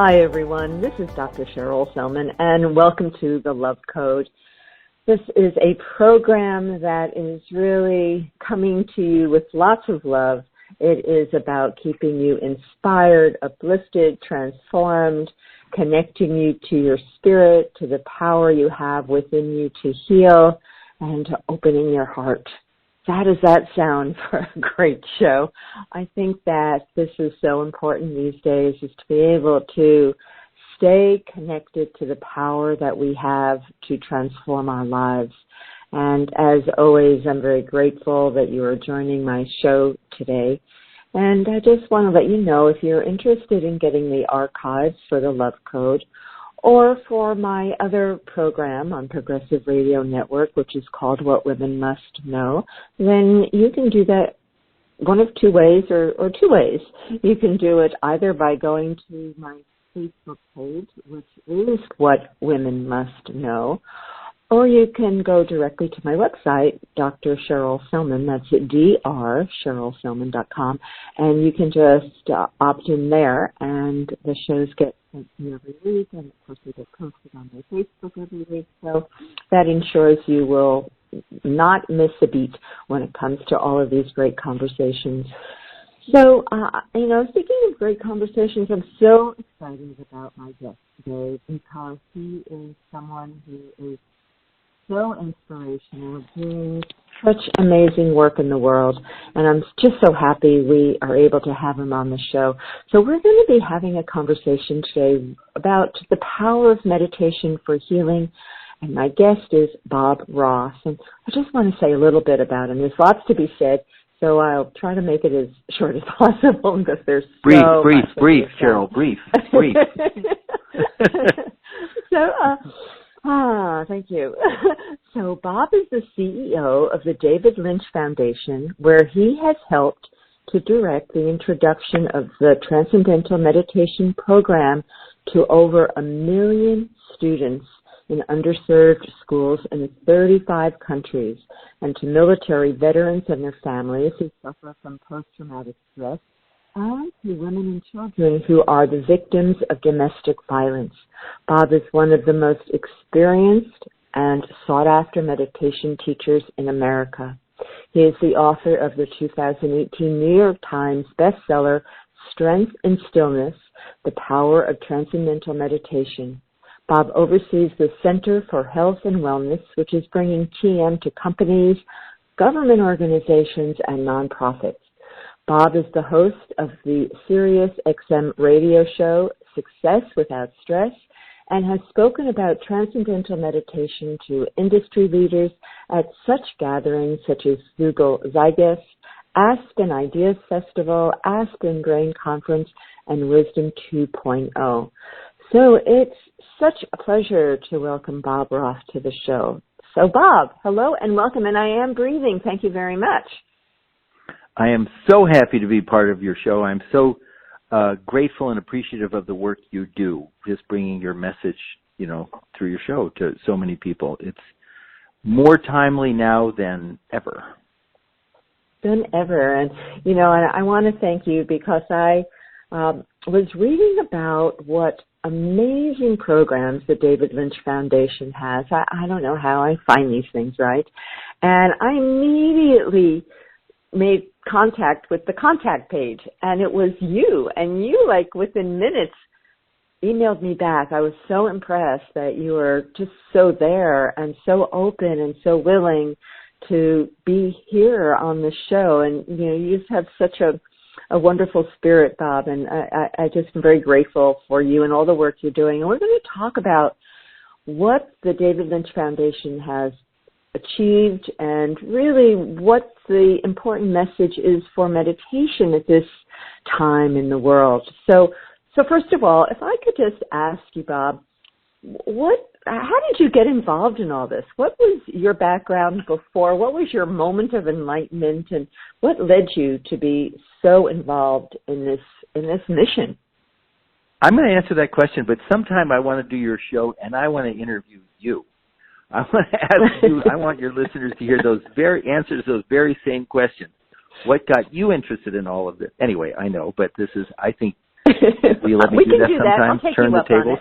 Hi, everyone. This is Dr. Cheryl Selman, and welcome to The Love Code. This is a program that is really coming to you with lots of love. It is about keeping you inspired, uplifted, transformed, connecting you to your spirit, to the power you have within you to heal, and to opening your heart. How does that sound for a great show? I think that this is so important these days, is to be able to stay connected to the power that we have to transform our lives. And as always, I'm very grateful that you are joining my show today. And I just want to let you know, if you're interested in getting the archives for the Love Code, or for my other program on Progressive Radio Network, which is called What Women Must Know, then you can do that one of two ways, or two ways. You can do it either by going to my Facebook page, which is What Women Must Know, or you can go directly to my website, Dr. Cheryl Selman, that's drcherylselman.com, and you can just opt in there, and the shows get sent to you every week, and of course they get posted on my Facebook every week, so that ensures you will not miss a beat when it comes to all of these great conversations. So, speaking of great conversations, I'm so excited about my guest today because he is someone who is so inspirational, doing such amazing work in the world, and I'm just so happy we are able to have him on the show. So we're going to be having a conversation today about the power of meditation for healing, and my guest is Bob Roth, and I just want to say a little bit about him. There's lots to be said, so I'll try to make it as short as possible because there's brief, Cheryl, brief. Thank you. So Bob is the CEO of the David Lynch Foundation, where he has helped to direct the introduction of the Transcendental Meditation program to over 1 million students in underserved schools in 35 countries, and to military veterans and their families who suffer from post-traumatic stress, and to women and children who are the victims of domestic violence. Bob is one of the most experienced and sought-after meditation teachers in America. He is the author of the 2018 New York Times bestseller, Strength in Stillness, The Power of Transcendental Meditation. Bob oversees the Center for Health and Wellness, which is bringing TM to companies, government organizations, and nonprofits. Bob is the host of the SiriusXM radio show, Success Without Stress, and has spoken about transcendental meditation to industry leaders at such gatherings such as Google Zeitgeist, Aspen Ideas Festival, Aspen Brain Conference, and Wisdom 2.0. So it's such a pleasure to welcome Bob Roth to the show. So Bob, hello and welcome, and I am breathing. Thank you very much. I am so happy to be part of your show. I'm so grateful and appreciative of the work you do, just bringing your message, through your show to so many people. It's more timely now than ever. And, I want to thank you because I was reading about what amazing programs the David Lynch Foundation has. I don't know how I find these things, right? And I immediately made contact with the contact page, and it was you, and you, within minutes, emailed me back. I was so impressed that you were just so there and so open and so willing to be here on the show, and, you just have such a wonderful spirit, Bob, and I just am very grateful for you and all the work you're doing. And we're going to talk about what the David Lynch Foundation has achieved and really what the important message is for meditation at this time in the world. So first of all, if I could just ask you, Bob, how did you get involved in all this? What was your background before? What was your moment of enlightenment, and what led you to be so involved in this mission? I'm going to answer that question, but sometime I want to do your show and I want to interview you. I want to ask you, I want your listeners to hear those answers to those very same questions. What got you interested in all of this? Anyway, I know, but this is, I think, Will you let me we do can that do sometimes? That. I'll take Turn you the up on tables.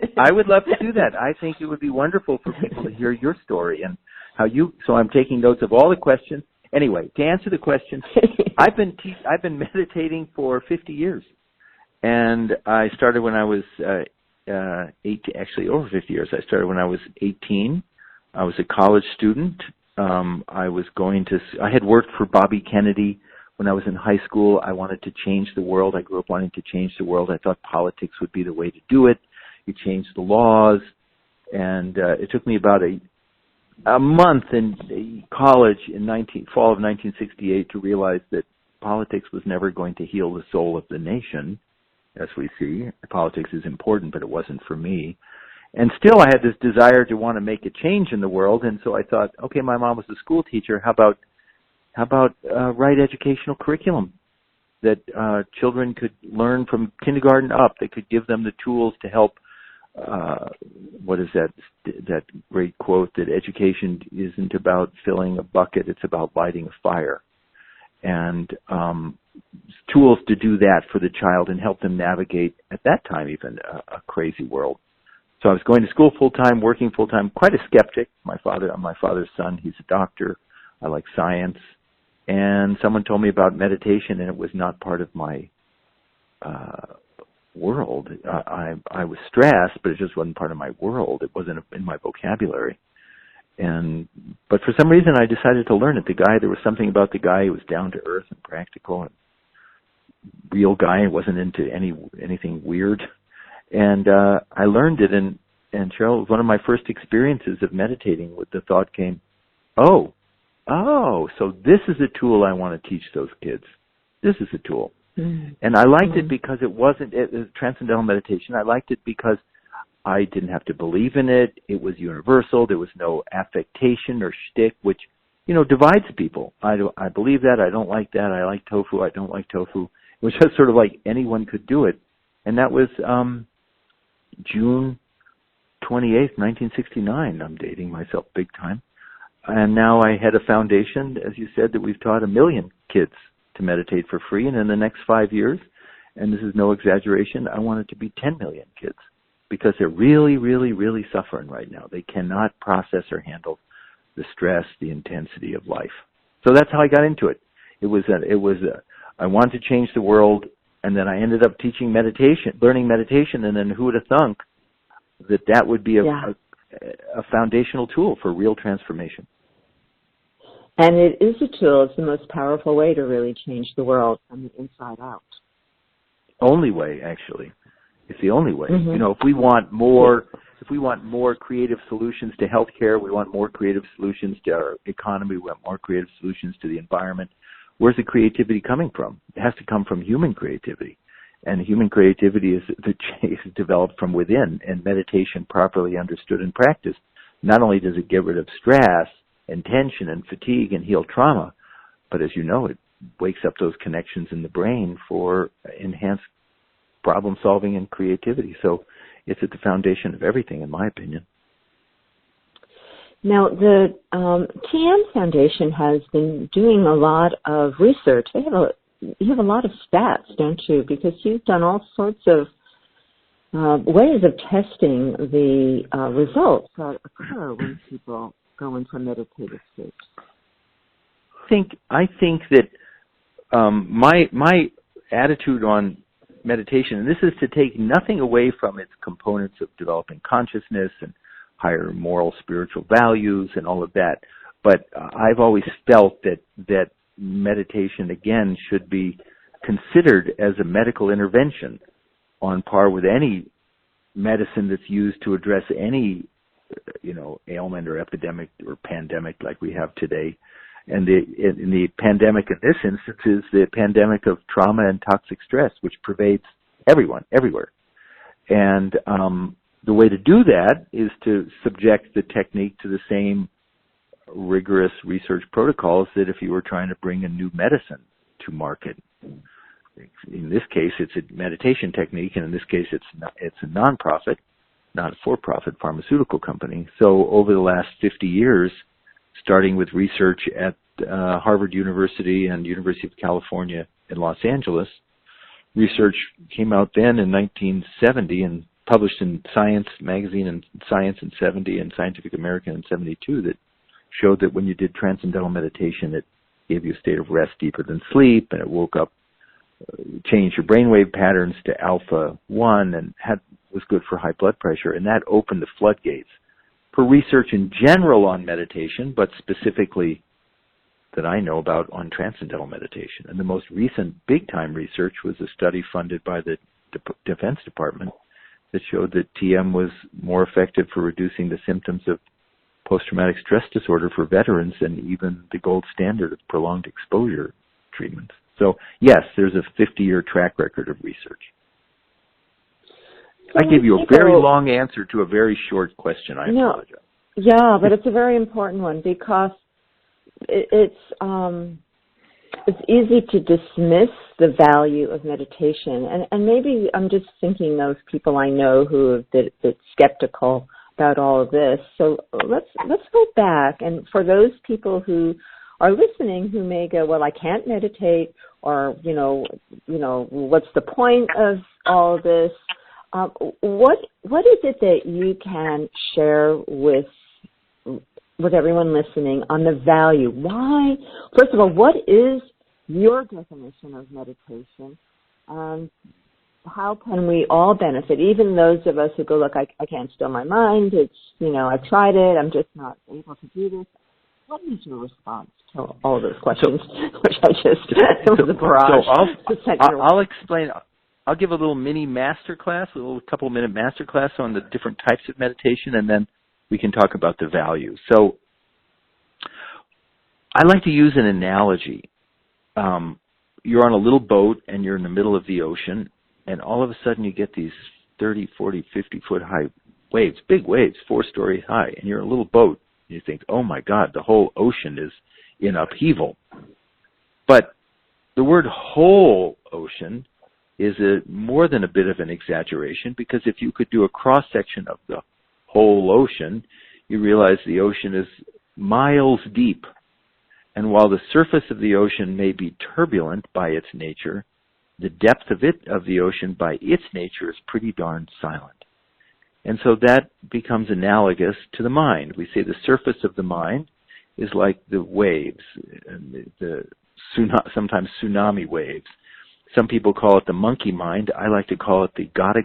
it. I would love to do that. I think it would be wonderful for people to hear your story and how you. So I'm taking notes of all the questions. Anyway, to answer the question, I've been meditating for 50 years, and I started when I was 18. Actually, over 50 years. I started when I was 18. I was a college student. I had worked for Bobby Kennedy when I was in high school. I wanted to change the world. I grew up wanting to change the world. I thought politics would be the way to do it. You change the laws. And it took me about a month in college in fall of 1968 to realize that politics was never going to heal the soul of the nation, as we see. Politics is important, but it wasn't for me. And still I had this desire to want to make a change in the world, and so I thought, okay, my mom was a school teacher. How about write educational curriculum that children could learn from kindergarten up? They could give them the tools to help. What is that great quote that education isn't about filling a bucket, it's about lighting a fire. And tools to do that for the child and help them navigate, at that time even, a crazy world. So I was going to school full-time, working full-time, quite a skeptic. I'm my father's son. He's a doctor. I like science. And someone told me about meditation, and it was not part of my world. I was stressed, but it just wasn't part of my world. It wasn't in my vocabulary. But for some reason, I decided to learn it. There was something about the guy who was down to earth and practical and real guy. He wasn't into anything weird. And I learned it, and Cheryl, it was one of my first experiences of meditating. With the thought came, oh, so this is a tool I want to teach those kids. This is a tool. Mm-hmm. And I liked it because it was transcendental meditation. I liked it because I didn't have to believe in it. It was universal. There was no affectation or shtick, which, divides people. I believe that. I don't like that. I like tofu. I don't like tofu. It was just sort of like anyone could do it. And that was June 28th, 1969. I'm dating myself big time. And now I head a foundation, as you said, that we've taught 1 million kids to meditate for free. And in the next 5 years, and this is no exaggeration, I want it to be 10 million kids, because they're really, really, really suffering right now. They cannot process or handle the stress, the intensity of life. So that's how I got into it. I wanted to change the world, and then I ended up teaching meditation, learning meditation, and then who would have thunk that would be a foundational tool for real transformation. And it is a tool. It's the most powerful way to really change the world from the inside out. Only way, actually. It's the only way. Mm-hmm. If we want more creative solutions to healthcare, we want more creative solutions to our economy, we want more creative solutions to the environment. Where's the creativity coming from? It has to come from human creativity. And human creativity is developed from within, and meditation, properly understood and practiced, not only does it get rid of stress and tension and fatigue and heal trauma, but as you know, it wakes up those connections in the brain for enhanced problem solving and creativity. So it's at the foundation of everything, in my opinion. Now, the TM Foundation has been doing a lot of research. You have a lot of stats, don't you? Because you've done all sorts of ways of testing the results that occur when people go into meditative states. I think that my attitude on meditation, and this is to take nothing away from its components of developing consciousness and higher moral, spiritual values and all of that, but I've always felt that meditation, again, should be considered as a medical intervention on par with any medicine that's used to address any, ailment or epidemic or pandemic like we have today. And the pandemic in this instance is the pandemic of trauma and toxic stress, which pervades everyone, everywhere. And the way to do that is to subject the technique to the same rigorous research protocols that if you were trying to bring a new medicine to market. In this case, it's a meditation technique, and in this case, it's a nonprofit, not a for-profit pharmaceutical company. So over the last 50 years, starting with research at Harvard University and University of California in Los Angeles, research came out then in 1970 and published in Science magazine and Science in 70 and Scientific American in 72 that showed that when you did transcendental meditation, it gave you a state of rest deeper than sleep, and it woke up, changed your brainwave patterns to alpha 1 and was good for high blood pressure. And that opened the floodgates for research in general on meditation, but specifically that I know about on transcendental meditation. And the most recent big-time research was a study funded by the Defense Department that showed that TM was more effective for reducing the symptoms of post-traumatic stress disorder for veterans than even the gold standard of prolonged exposure treatments. So, yes, there's a 50-year track record of research. I gave you a very long answer to a very short question. I apologize. Yeah, but it's a very important one because it's easy to dismiss the value of meditation, and maybe I'm just thinking those people I know who have been skeptical about all of this. So let's go back, and for those people who are listening who may go, well, I can't meditate, or you know, what's the point of all of this? What is it that you can share with everyone listening on the value? Why? First of all, what is your definition of meditation? How can we all benefit? Even those of us who go, look, I can't still my mind. It's, I've tried it. I'm just not able to do this. What is your response to all of those questions, which I just was a barrage? So I'll explain. I'll give a little mini master class, a little couple-minute master class on the different types of meditation, and then we can talk about the value. So I like to use an analogy. You're on a little boat, and you're in the middle of the ocean, and all of a sudden you get these 30, 40, 50-foot high waves, big waves, 4 stories high, and you're in a little boat. And you think, oh, my God, the whole ocean is in upheaval. But the word whole ocean is more than a bit of an exaggeration, because if you could do a cross-section of the whole ocean, you realize the ocean is miles deep. And while the surface of the ocean may be turbulent by its nature, the depth of the ocean by its nature is pretty darn silent. And so that becomes analogous to the mind. We say the surface of the mind is like the waves, sometimes tsunami waves. Some people call it the monkey mind. I like to call it the gotta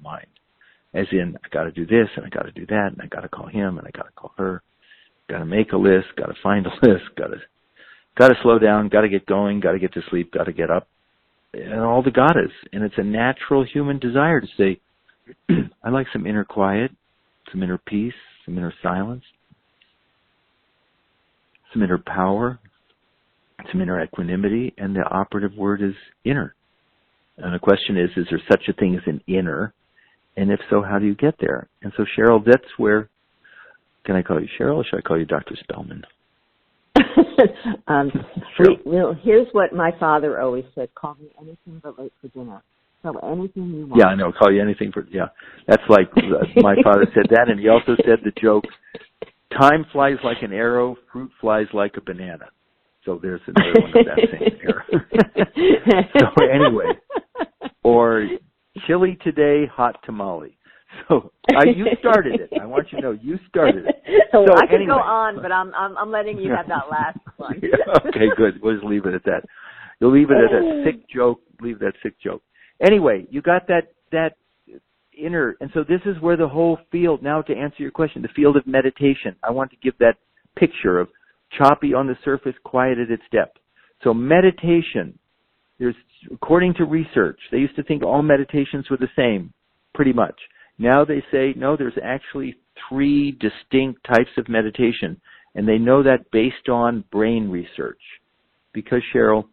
mind. As in, I gotta do this, and I gotta do that, and I gotta call him, and I gotta call her. Gotta make a list, gotta find a list, gotta slow down, gotta get going, gotta get to sleep, gotta get up. And all the gottas. And it's a natural human desire to say, I like some inner quiet, some inner peace, some inner silence, some inner power, some inner equanimity, and the operative word is inner. And the question is there such a thing as an inner? And if so, how do you get there? And so, Cheryl, that's where, can I call you Cheryl, or should I call you Dr. Spellman? Here's what my father always said, call me anything but late for dinner. So anything you want. Yeah, I know, call you anything for, yeah. That's like, my father said that, and he also said the joke, time flies like an arrow, fruit flies like a banana. So there's another one of that same era. So anyway, or chili today, hot tamale. So you started it. I want you to know you started it. So I can go on, but I'm letting you have that last one. Okay, good. We'll just leave it at that. You'll leave it at a sick joke. Leave that sick joke. Anyway, you got that inner, and so this is where the whole field. Now, to answer your question, the field of meditation. I want to give that picture of choppy on the surface, quiet at its depth. So meditation, according to research, they used to think all meditations were the same, pretty much. Now they say, no, there's actually 3 distinct types of meditation, and they know that based on brain research. Because, Cheryl,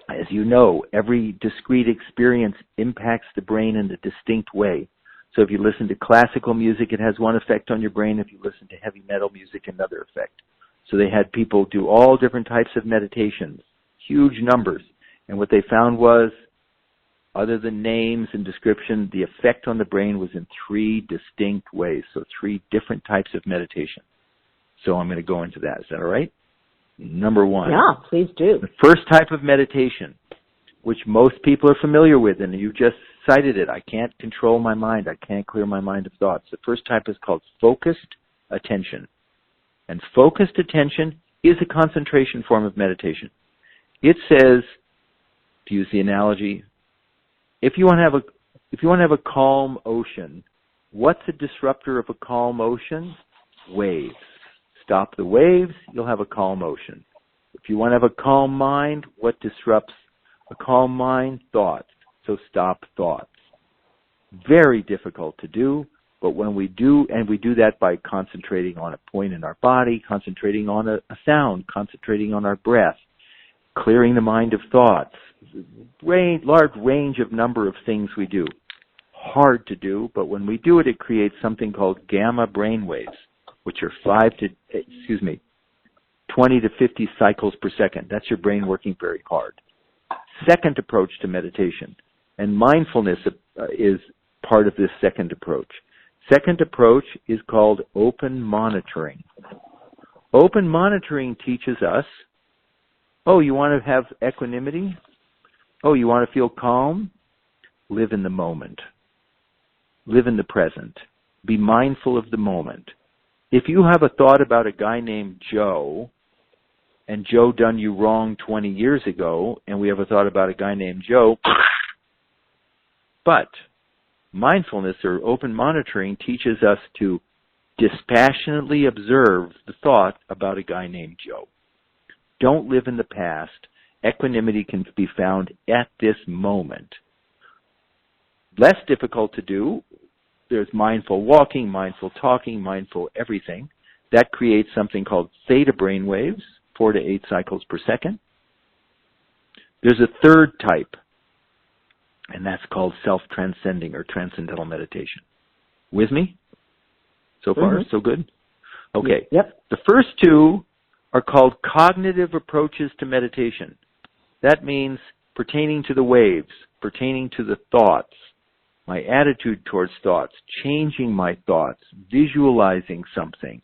as you know, every discrete experience impacts the brain in a distinct way. So if you listen to classical music, it has one effect on your brain. If you listen to heavy metal music, another effect. So they had people do all different types of meditations, huge numbers. And what they found was, other than names and description, the effect on the brain was in 3 distinct ways. So 3 different types of meditation. So I'm going to go into that. Is that all right? Number one. Yeah, please do. The first type of meditation, which most people are familiar with, and you just cited it. I can't control my mind. I can't clear my mind of thoughts. The first type is called focused attention. And focused attention is a concentration form of meditation. It says, to use the analogy, if you want to have a calm ocean, what's a disruptor of a calm ocean? Waves. Stop the waves, you'll have a calm ocean. If you want to have a calm mind, what disrupts a calm mind? Thoughts. So stop thoughts. Very difficult to do, but when we do, and we do that by concentrating on a point in our body, concentrating on a sound, concentrating on our breath, clearing the mind of thoughts, large range of number of things we do. Hard to do, but when we do it, it creates something called gamma brain waves, which are 20 to 50 cycles per second. That's your brain working very hard. Second approach to meditation, and mindfulness is part of this second approach. Second approach is called open monitoring. Open monitoring teaches us, oh, you want to have equanimity? Oh, you want to feel calm? Live in the moment. Live in the present. Be mindful of the moment. If you have a thought about a guy named Joe, and Joe done you wrong 20 years ago, and we have a thought about a guy named Joe, but mindfulness or open monitoring teaches us to dispassionately observe the thought about a guy named Joe. Don't live in the past. Equanimity can be found at this moment. Less difficult to do. There's mindful walking, mindful talking, mindful everything. That creates something called theta brain waves, 4 to 8 cycles per second. There's a third type, and that's called self-transcending or transcendental meditation. With me? So far, so good? Okay. Yep. The first two are called cognitive approaches to meditation. That means pertaining to the waves, pertaining to the thoughts, my attitude towards thoughts, changing my thoughts, visualizing something,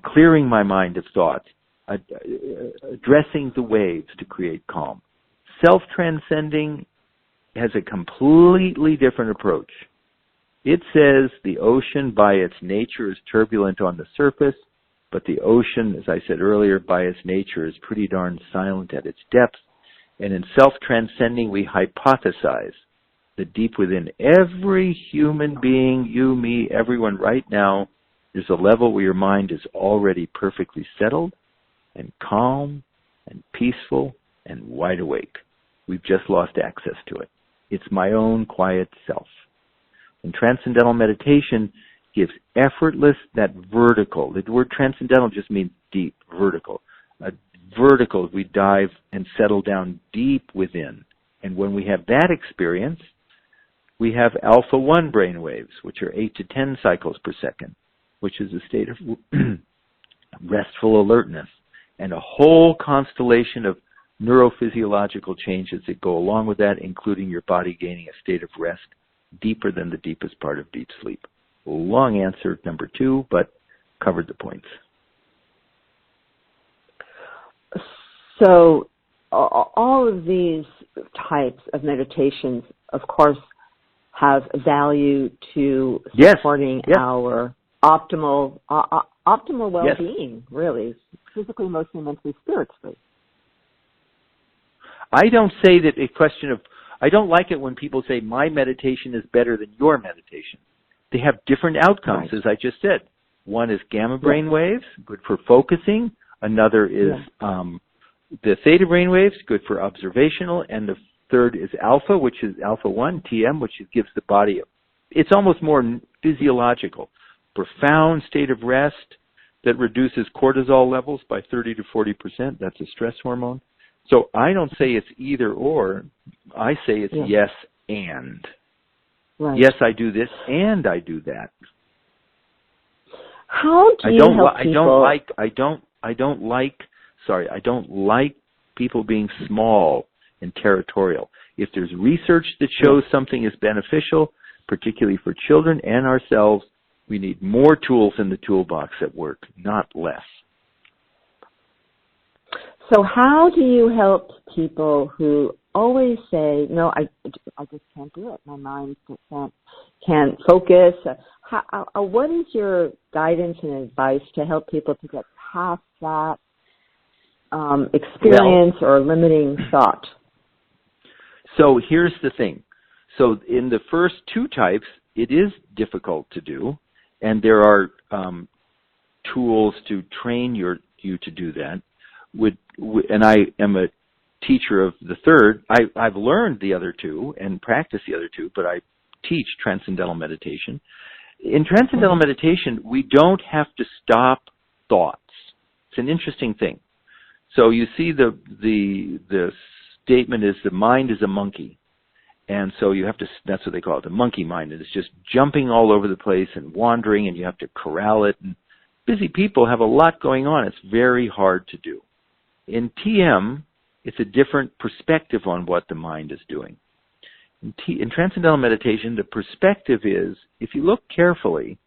clearing my mind of thoughts, addressing the waves to create calm. Self-transcending has a completely different approach. It says the ocean by its nature is turbulent on the surface, but the ocean, as I said earlier, by its nature is pretty darn silent at its depth. And in self-transcending, we hypothesize that deep within every human being, you, me, everyone right now, there's a level where your mind is already perfectly settled and calm and peaceful and wide awake. We've just lost access to it. It's my own quiet self. And transcendental meditation gives effortless, that vertical. The word transcendental just means deep, vertical. Vertical, we dive and settle down deep within. And when we have that experience, we have alpha 1 brain waves, which are 8 to 10 cycles per second, which is a state of restful alertness, and a whole constellation of neurophysiological changes that go along with that, including your body gaining a state of rest deeper than the deepest part of deep sleep. Long answer, number 2, but covered the points. So all of these types of meditations, of course, have value to supporting our optimal well-being, really, physically, emotionally, mentally, spiritually. I don't say that a question of, I don't like it when people say my meditation is better than your meditation. They have different outcomes, as I just said. One is gamma brain waves, good for focusing. Another is the theta brain waves, good for observational. And the third is alpha, which is alpha 1, TM, which gives the body, it's almost more physiological, profound state of rest that reduces cortisol levels by 30 to 40%. That's a stress hormone. So I don't say it's either or. I say it's yes and. Right. Yes, I do this and I do that. How do you help people? I don't like people being small and territorial. If there's research that shows something is beneficial, particularly for children and ourselves, we need more tools in the toolbox at work, not less. So how do you help people who always say, no, I just can't do it. My mind can't focus. What is your guidance and advice to help people to get past that experience or limiting thought? So here's the thing. So in the first two types, it is difficult to do, and there are tools to train you to do that. And I am a teacher of the third. I've learned the other two and practiced the other two, but I teach Transcendental Meditation. In Transcendental Meditation, we don't have to stop thoughts. It's an interesting thing. So you see the statement is the mind is a monkey. And so you have to, that's what they call it, the monkey mind. And it's just jumping all over the place and wandering, and you have to corral it. And busy people have a lot going on. It's very hard to do. In TM, it's a different perspective on what the mind is doing. In Transcendental Meditation, the perspective is, if you look carefully,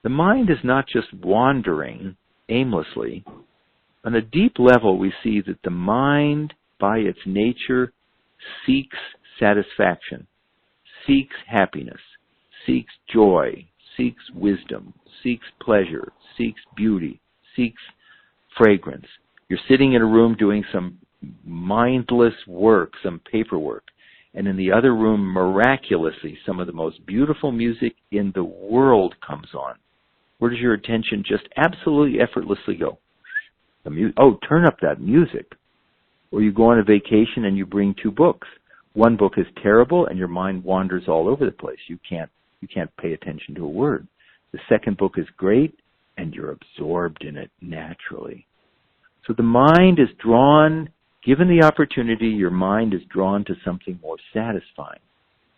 the mind is not just wandering aimlessly. On a deep level, we see that the mind, by its nature, seeks satisfaction, seeks happiness, seeks joy, seeks wisdom, seeks pleasure, seeks beauty, seeks fragrance. You're sitting in a room doing some mindless work, some paperwork, and in the other room, miraculously, some of the most beautiful music in the world comes on. Where does your attention just absolutely effortlessly go? Turn up that music. Or you go on a vacation and you bring two books. One book is terrible and your mind wanders all over the place. You can't pay attention to a word. The second book is great and you're absorbed in it naturally. So the mind is drawn, given the opportunity, your mind is drawn to something more satisfying.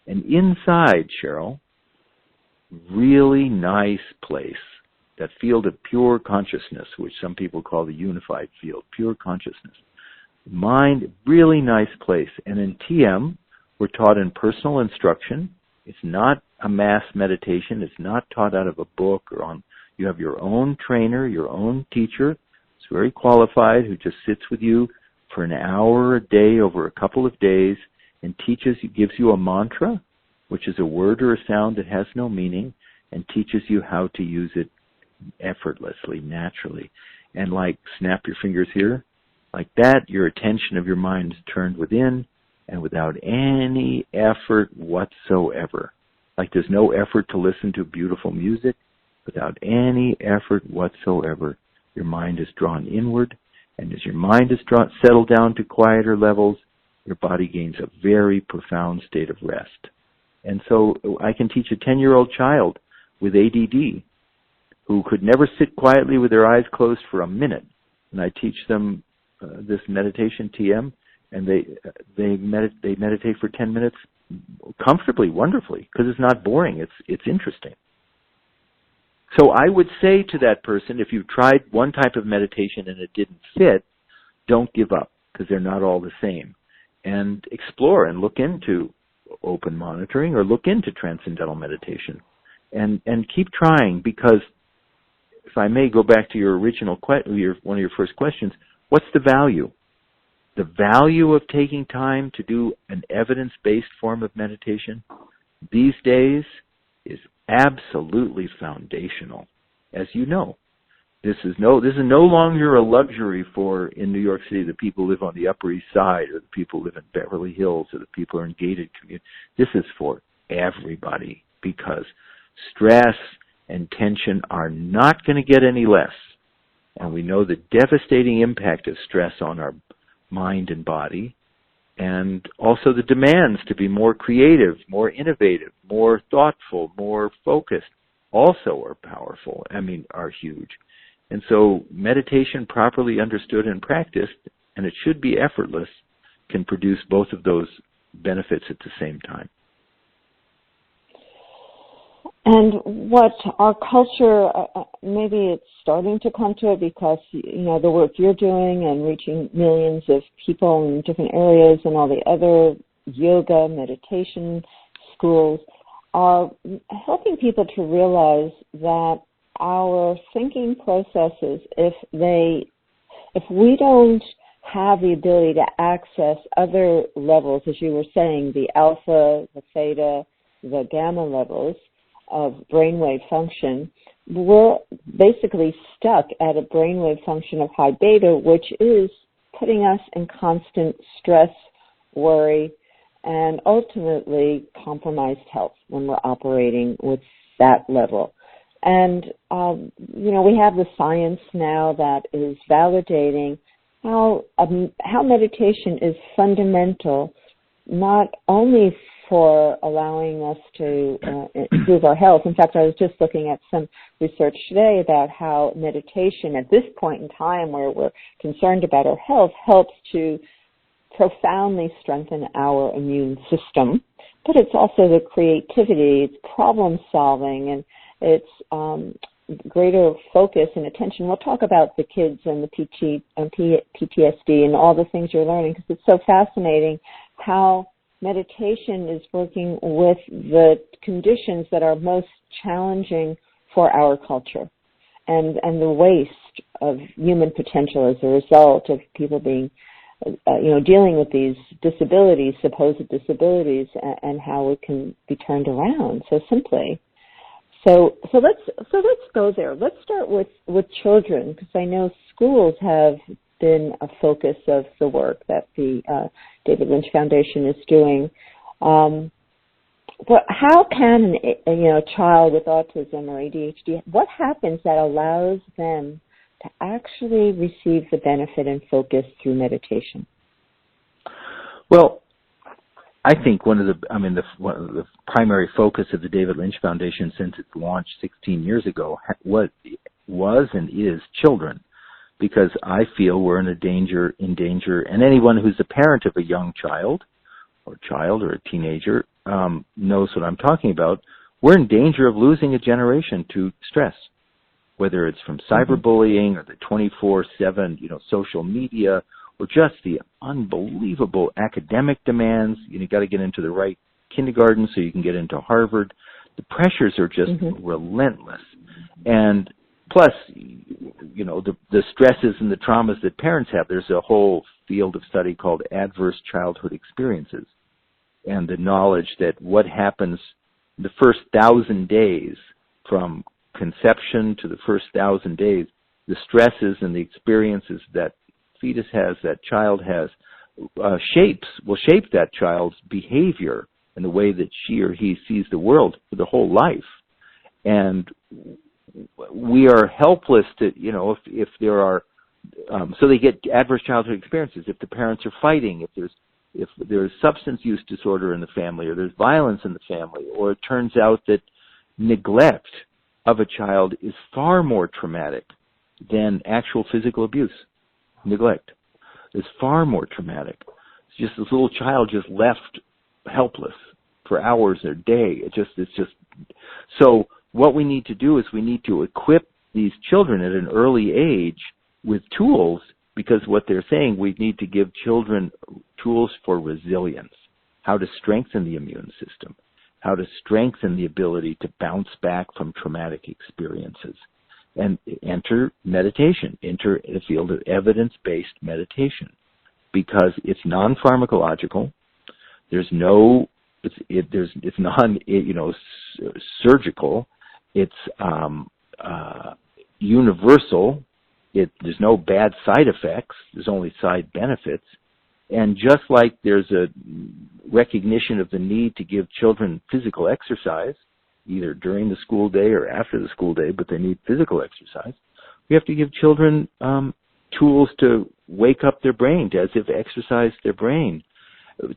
And inside, Cheryl, really nice place, that field of pure consciousness, which some people call the unified field, pure consciousness. Mind, really nice place. And in TM, we're taught in personal instruction. It's not a mass meditation. It's not taught out of a book you have your own trainer, your own teacher. It's very qualified, who just sits with you for an hour a day over a couple of days and gives you a mantra, which is a word or a sound that has no meaning, and teaches you how to use it effortlessly, naturally. And like snap your fingers here, like that, your attention of your mind is turned within and without any effort whatsoever. Like there's no effort to listen to beautiful music. Without any effort whatsoever, your mind is drawn inward. And as your mind is settled down to quieter levels, your body gains a very profound state of rest. And so I can teach a 10-year-old child with ADD who could never sit quietly with their eyes closed for a minute. And I teach them this meditation, TM, and they meditate for 10 minutes comfortably, wonderfully, because it's not boring. It's interesting. So I would say to that person, if you've tried one type of meditation and it didn't fit, don't give up, because they're not all the same. And explore and look into open monitoring or look into transcendental meditation. And keep trying, because if I may go back to your original one of your first questions, what's the value? The value of taking time to do an evidence-based form of meditation these days is absolutely foundational. As you know, this is no longer a luxury in New York City, the people who live on the Upper East Side, or the people who live in Beverly Hills, or the people who are in gated communities. This is for everybody, because stress and tension are not going to get any less. And we know the devastating impact of stress on our mind and body, and also the demands to be more creative, more innovative, more thoughtful, more focused, also are powerful, are huge. And so meditation, properly understood and practiced, and it should be effortless, can produce both of those benefits at the same time. And what our culture, maybe it's starting to come to it, because, the work you're doing and reaching millions of people in different areas and all the other yoga, meditation schools are helping people to realize that our thinking processes, if we don't have the ability to access other levels, as you were saying, the alpha, the theta, the gamma levels of brainwave function, we're basically stuck at a brainwave function of high beta, which is putting us in constant stress, worry, and ultimately compromised health when we're operating with that level. And, we have the science now that is validating how meditation is fundamental, not only for allowing us to improve our health. In fact, I was just looking at some research today about how meditation at this point in time where we're concerned about our health helps to profoundly strengthen our immune system. But it's also the creativity, it's problem solving, and it's greater focus and attention. We'll talk about the kids and the PTSD and all the things you're learning, because it's so fascinating how meditation is working with the conditions that are most challenging for our culture and the waste of human potential as a result of people being, dealing with these disabilities, supposed disabilities, and how it can be turned around so simply. So let's go there. Let's start with children, because I know schools have been a focus of the work that the David Lynch Foundation is doing. But how can a child with autism or ADHD, what happens that allows them to actually receive the benefit and focus through meditation? Well, I think one of the primary focus of the David Lynch Foundation since its launch 16 years ago was and is children, because I feel we're in danger, and anyone who's a parent of a young child or a teenager knows what I'm talking about. We're in danger of losing a generation to stress, whether it's from cyberbullying or the 24/7, social media, or just the unbelievable academic demands. You got to get into the right kindergarten so you can get into Harvard. The pressures are just relentless. And plus, the stresses and the traumas that parents have. There's a whole field of study called adverse childhood experiences, and the knowledge that what happens the first 1,000 days, from conception to the first 1,000 days, the stresses and the experiences that fetus has, that child has, will shape that child's behavior and the way that she or he sees the world for the whole life. And we are helpless to, if there are, so they get adverse childhood experiences. If the parents are fighting, if there's substance use disorder in the family, or there's violence in the family, or it turns out that neglect of a child is far more traumatic than actual physical abuse. Neglect is far more traumatic. It's just this little child just left helpless for hours or a day. It's just so what we need to do is we need to equip these children at an early age with tools, because what they're saying, we need to give children tools for resilience, how to strengthen the immune system, how to strengthen the ability to bounce back from traumatic experiences. And enter meditation, enter the field of evidence-based meditation, because it's non-pharmacological. It's surgical. It's universal. There's no bad side effects. There's only side benefits. And just like there's a recognition of the need to give children physical exercise, either during the school day or after the school day, but they need physical exercise, we have to give children tools to wake up their brain, to as if exercise their brain.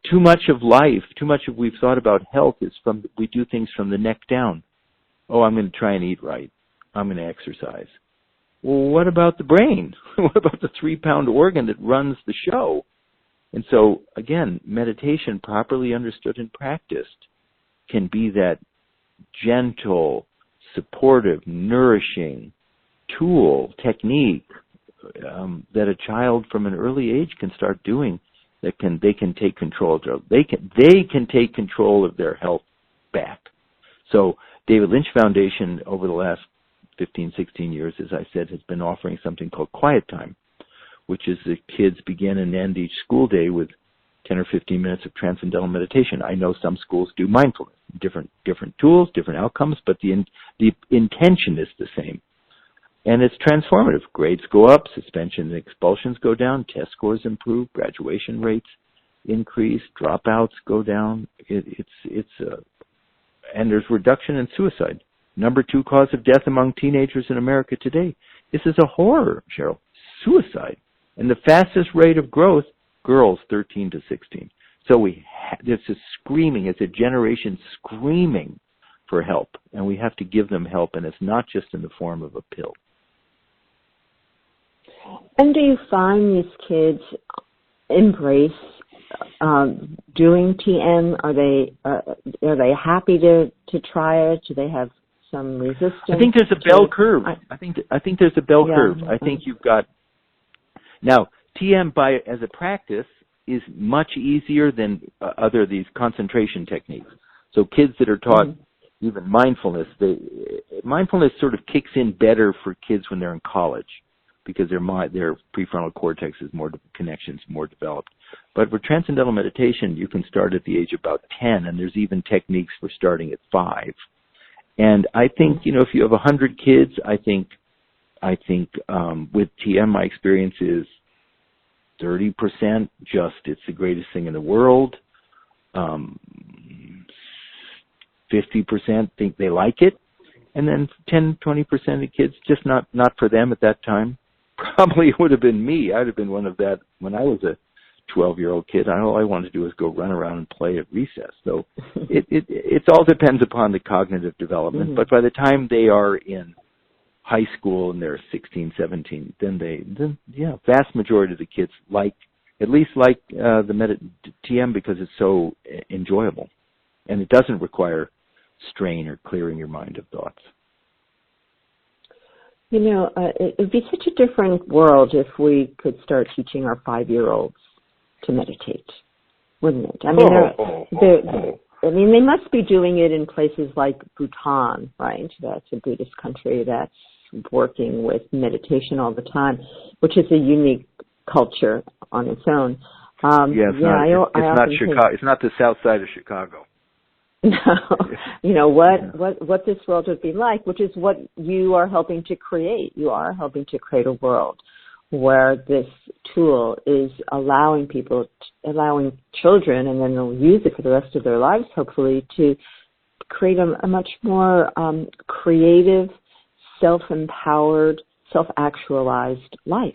Too much of life, we've thought about health is we do things from the neck down. Oh, I'm going to try and eat right. I'm going to exercise. Well, what about the brain? What about the 3-pound organ that runs the show? And so, again, meditation, properly understood and practiced, can be that gentle, supportive, nourishing tool, technique that a child from an early age can start doing. They can take control of they can take control of their health back. So David Lynch Foundation over the last 15, 16 years, as I said, has been offering something called Quiet Time, which is that kids begin and end each school day with 10 or 15 minutes of transcendental meditation. I know some schools do mindfulness, different tools, different outcomes, but the intention is the same. And it's transformative. Grades go up, suspension and expulsions go down, test scores improve, graduation rates increase, dropouts go down. And there's reduction in suicide. Number 2 cause of death among teenagers in America today. This is a horror, Cheryl. Suicide. And the fastest rate of growth, girls 13 to 16. So there's a screaming, it's a generation screaming for help. And we have to give them help, and it's not just in the form of a pill. And do you find these kids embrace doing TM? Are they happy to try it? Do they have some resistance? I think there's a bell curve. I think there's a bell curve. I think you've got now TM as a practice is much easier than these concentration techniques. So kids that are taught even mindfulness, mindfulness sort of kicks in better for kids when they're in college, because their prefrontal cortex is more developed. But for transcendental meditation, you can start at the age of about 10, and there's even techniques for starting at 5. And I think, if you have 100 kids, I think with TM, my experience is 30% it's the greatest thing in the world. 50% think they like it. And then 10, 20% of kids, just not for them at that time. Probably would have been me. I'd have been one of that when I was a 12-year-old kid. All I wanted to do was go run around and play at recess. So it all depends upon the cognitive development. But by the time they are in high school and they're 16, 17, then vast majority of the kids at least like the TM because it's so enjoyable, and it doesn't require strain or clearing your mind of thoughts. It would be such a different world if we could start teaching our 5-year-olds to meditate, wouldn't it? I mean, they must be doing it in places like Bhutan, right? That's a Buddhist country that's working with meditation all the time, which is a unique culture on its own. It's not the south side of Chicago. No, what this world would be like, which is what you are helping to create. You are helping to create a world where this tool is allowing children, and then they'll use it for the rest of their lives, hopefully, to create a much more creative, self-empowered, self-actualized life.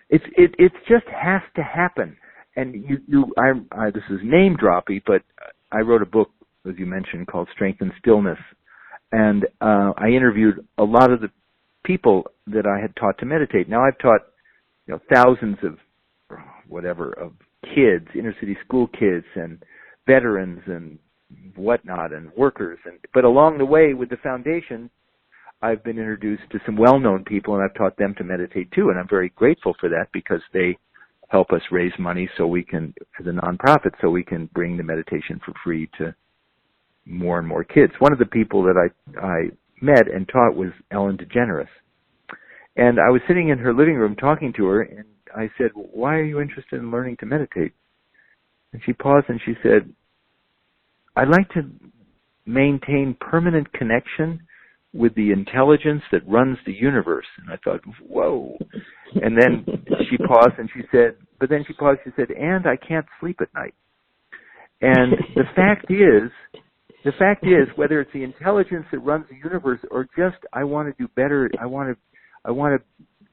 It just has to happen. And this is name droppy, but I wrote a book, as you mentioned, called Strength and Stillness. And I interviewed a lot of the people that I had taught to meditate. Now I've taught, thousands of kids, inner city school kids and veterans and whatnot and workers. But along the way with the foundation, I've been introduced to some well-known people, and I've taught them to meditate too. And I'm very grateful for that, because they help us raise money so we can, as a nonprofit, so we can bring the meditation for free to more and more kids. One of the people that I met and taught was Ellen DeGeneres. And I was sitting in her living room talking to her, and I said, "Why are you interested in learning to meditate?" And she paused and she said, "I'd like to maintain permanent connection with the intelligence that runs the universe." And I thought, whoa. And then she paused and she said, "And I can't sleep at night." And the fact is, whether it's the intelligence that runs the universe or just I want to do better, I want to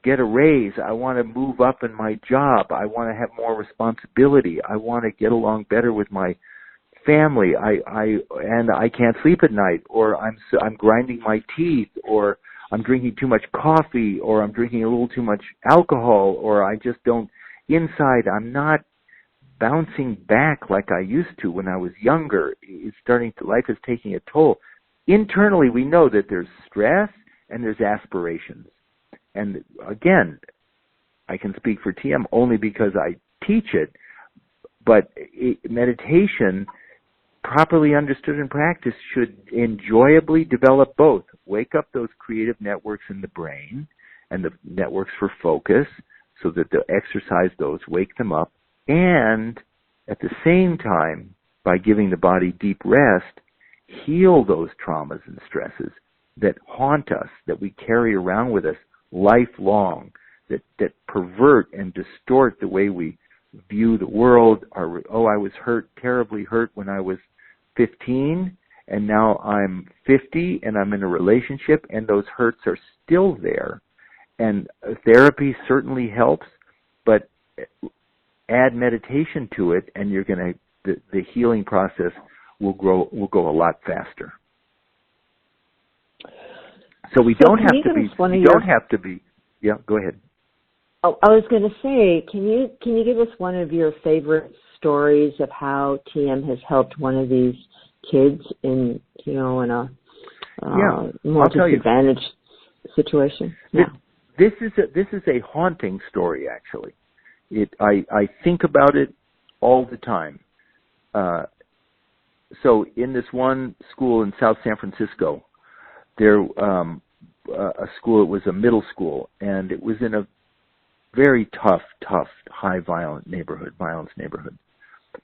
get a raise, I want to move up in my job, I want to have more responsibility, I want to get along better with my family, and I can't sleep at night, or I'm grinding my teeth, or I'm drinking too much coffee, or I'm drinking a little too much alcohol, or I just don't, inside I'm not bouncing back like I used to when I was younger. Life is taking a toll. Internally, we know that there's stress and there's aspirations. And again, I can speak for TM only because I teach it, but meditation, properly understood and practiced, should enjoyably develop both. Wake up those creative networks in the brain and the networks for focus, so that they'll exercise those, wake them up, and at the same time, by giving the body deep rest, heal those traumas and stresses that haunt us, that we carry around with us lifelong, that pervert and distort the way we view the world. I was terribly hurt when I was 15, and now I'm 50 and I'm in a relationship, and those hurts are still there. And therapy certainly helps, but add meditation to it, and the healing process will go a lot faster. So we don't have to be. Yeah, go ahead. Oh, I was going to say, can you give us one of your favorite stories of how TM has helped one of these kids in a more disadvantaged situation? Yeah. This is a haunting story, actually. I think about it all the time. So in this one school in South San Francisco, there a school. It was a middle school, and it was in a very tough, high violence neighborhood.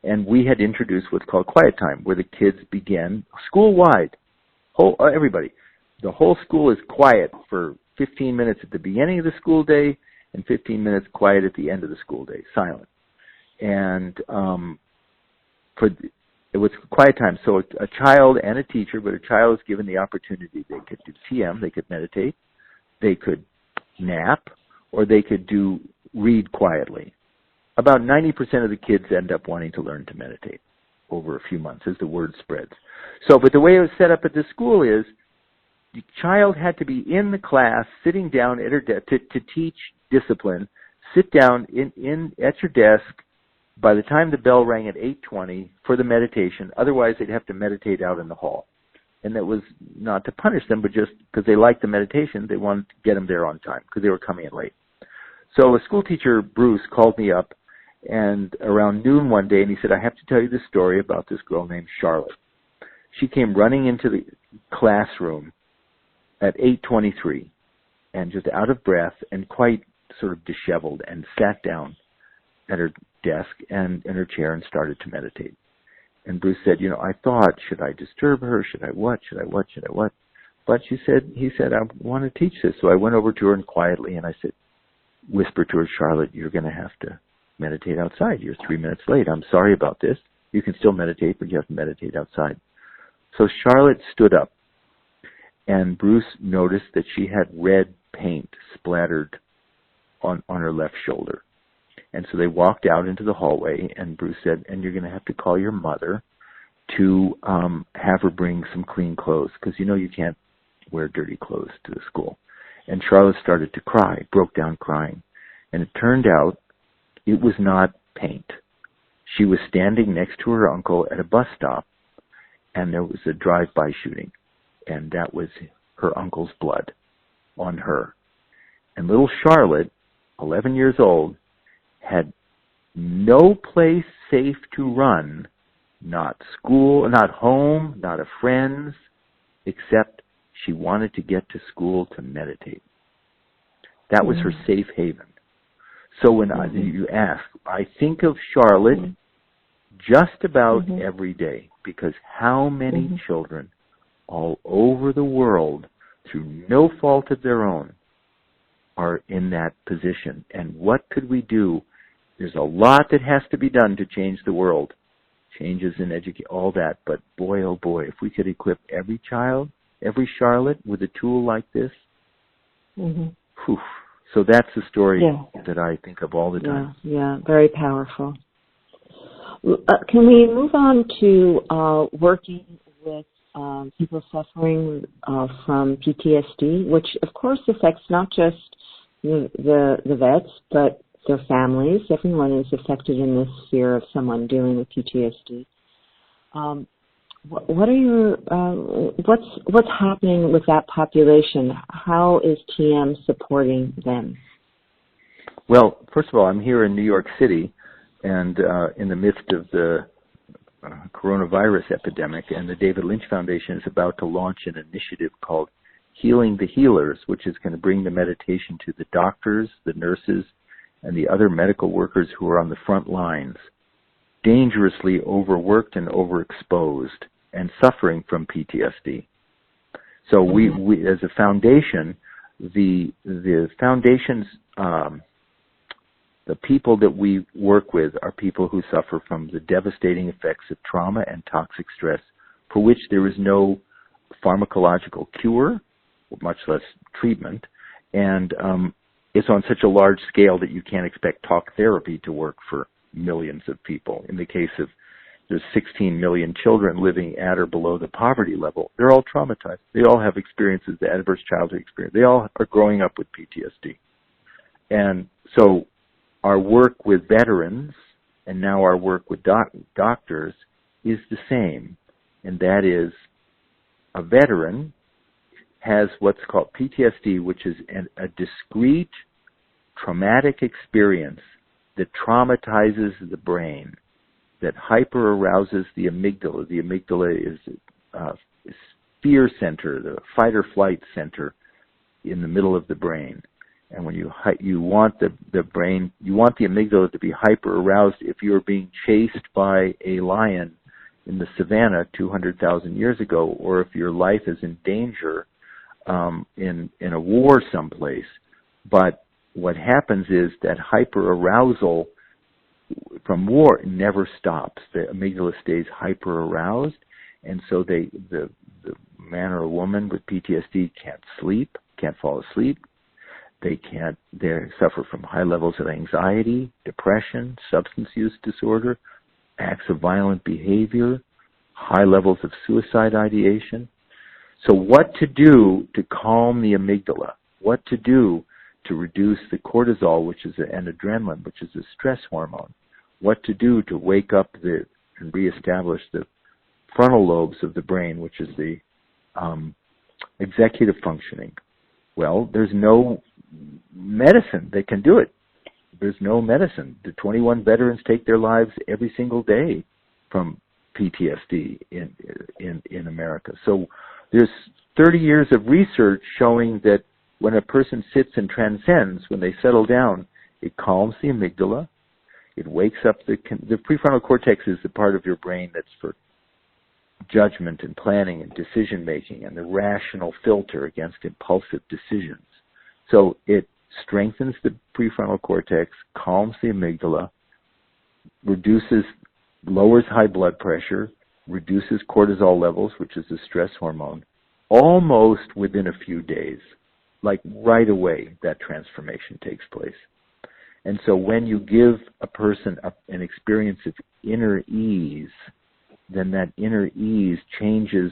And we had introduced what's called quiet time, where the kids began school-wide. Everybody, the whole school is quiet for 15 minutes at the beginning of the school day, and 15 minutes quiet at the end of the school day, silent. And it was quiet time. So a child and a teacher, but a child was given the opportunity. They could do TM, they could meditate, they could nap, or they could read quietly. About 90% of the kids end up wanting to learn to meditate over a few months as the word spreads. But the way it was set up at the school is the child had to be in the class, sitting down at her desk to teach discipline. Sit down at your desk by the time the bell rang at 8:20 for the meditation. Otherwise, they'd have to meditate out in the hall. And that was not to punish them, but just because they liked the meditation, they wanted to get them there on time because they were coming in late. So a school teacher, Bruce, called me up and around noon one day, and he said, I have to tell you this story about this girl named Charlotte. She came running into the classroom at 8:23 and just out of breath and quite sort of disheveled, and sat down at her desk and in her chair and started to meditate. And Bruce said, I thought, should I disturb her? Should I what? But he said, I want to teach this. So I went over to her and quietly, and I said, whispered to her, Charlotte, you're going to have to meditate outside. You're 3 minutes late. I'm sorry about this. You can still meditate, but you have to meditate outside. So Charlotte stood up, and Bruce noticed that she had red paint splattered on her left shoulder. And so they walked out into the hallway, and Bruce said, and you're going to have to call your mother to have her bring some clean clothes, because you can't wear dirty clothes to the school. And Charlotte started to cry, broke down crying. And it turned out it was not paint. She was standing next to her uncle at a bus stop, and there was a drive-by shooting, and that was her uncle's blood on her. And little Charlotte, 11 years old, had no place safe to run, not school, not home, not a friend's, except she wanted to get to school to meditate. That was her safe haven. So when you ask, I think of Charlotte just about every day, because how many children all over the world, through no fault of their own, are in that position. And what could we do? There's a lot that has to be done to change the world. Changes in education, all that. But boy, oh boy, if we could equip every child, every Charlotte with a tool like this, whew. So that's the story that I think of all the time. Yeah, very powerful. Can we move on to working with people suffering from PTSD, which of course affects not just the vets, but their families. Everyone is affected in this sphere of someone dealing with PTSD. What are your what's happening with that population? How is TM supporting them? Well, first of all, I'm here in New York City, and in the midst of the coronavirus epidemic, and the David Lynch Foundation is about to launch an initiative called healing the healers, which is going to bring the meditation to the doctors, the nurses, and the other medical workers who are on the front lines, dangerously overworked and overexposed and suffering from PTSD. So we as a foundation, the foundation's the people that we work with are people who suffer from the devastating effects of trauma and toxic stress, for which there is no pharmacological cure, much less treatment, and it's on such a large scale that you can't expect talk therapy to work for millions of people. In the case of there's 16 million children living at or below the poverty level, they're all traumatized. They all have experiences, the adverse childhood experience. They all are growing up with PTSD. And so our work with veterans and now our work with doctors is the same, and that is a veteran has what's called PTSD, which is a discrete traumatic experience that traumatizes the brain, that hyper-arouses the amygdala. The amygdala is fear center, the fight-or-flight center in the middle of the brain. And when you want the brain, you want the amygdala to be hyper-aroused if you're being chased by a lion in the savannah 200,000 years ago, or if your life is in danger in a war someplace. But what happens is that hyper-arousal from war never stops. The amygdala stays hyper-aroused, and so the man or woman with PTSD can't sleep, can't fall asleep. They suffer from high levels of anxiety, depression, substance use disorder, acts of violent behavior, high levels of suicide ideation. So what to do to calm the amygdala? What to do to reduce the cortisol, which is and adrenaline, which is a stress hormone? What to do to wake up and reestablish the frontal lobes of the brain, which is the executive functioning? Well, there's no medicine that can do it. There's no medicine. The 21 veterans take their lives every single day from PTSD in America. So there's 30 years of research showing that when a person sits and transcends, when they settle down, it calms the amygdala. It wakes up the prefrontal cortex is the part of your brain that's for judgment and planning and decision making and the rational filter against impulsive decisions. So it strengthens the prefrontal cortex, calms the amygdala, lowers high blood pressure, reduces cortisol levels, which is a stress hormone, almost within a few days. Like right away, that transformation takes place. And so when you give a person an experience of inner ease, then that inner ease changes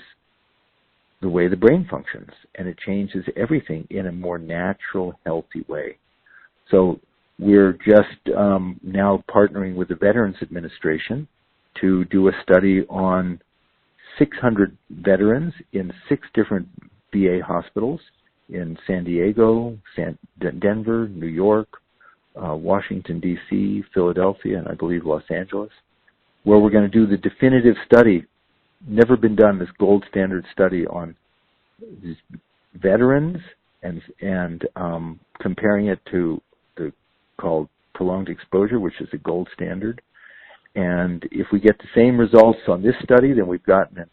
the way the brain functions, and it changes everything in a more natural, healthy way. So we're just now partnering with the Veterans Administration to do a study on 600 veterans in 6 different VA hospitals in San Diego, Denver, New York, Washington, D.C., Philadelphia, and I believe Los Angeles, where we're going to do the definitive study, never been done, this gold standard study on these veterans and comparing it to the called prolonged exposure, which is a gold standard. And if we get the same results on this study than we've gotten in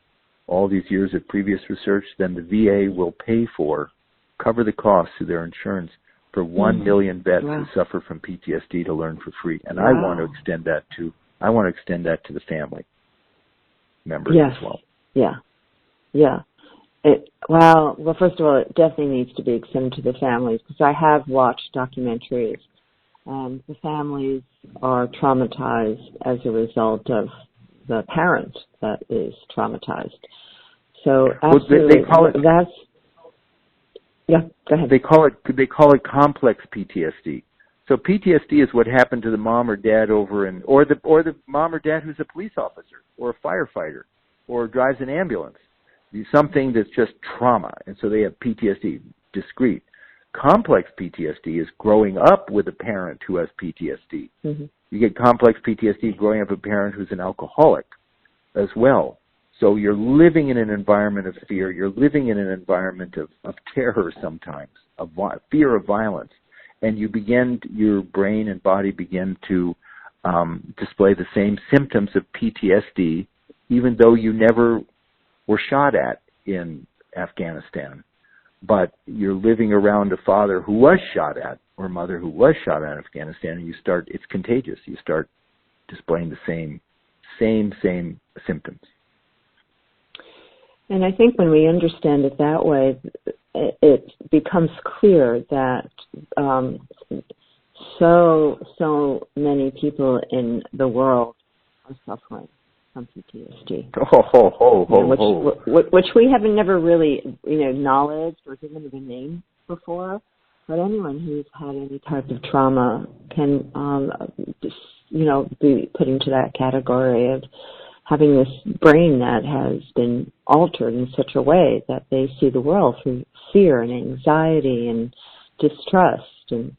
all these years of previous research, then the VA will cover the costs of their insurance for 1 million vets who suffer from PTSD to learn for free. And I want to extend that to the family members as well. Yeah. Well, first of all, it definitely needs to be extended to the families, because I have watched documentaries, and the families are traumatized as a result of the parent that is traumatized. So absolutely, go ahead. They call it complex PTSD. So PTSD is what happened to the mom or dad or the mom or dad who's a police officer or a firefighter or drives an ambulance. Something that's just trauma, and so they have PTSD, discrete. Complex PTSD is growing up with a parent who has PTSD. Mm-hmm. You get complex PTSD growing up with a parent who's an alcoholic as well. So you're living in an environment of fear. You're living in an environment of terror sometimes, of fear of violence. And your brain and body begin to display the same symptoms of PTSD, even though you never were shot at in Afghanistan. But you're living around a father who was shot at or mother who was shot at in Afghanistan, and it's contagious. You start displaying the same symptoms. And I think when we understand it that way, it becomes clear that so many people in the world are suffering from PTSD. Which we haven't never really, acknowledged or given it a name before. But anyone who's had any type of trauma can, be put into that category of having this brain that has been altered in such a way that they see the world through fear and anxiety and distrust and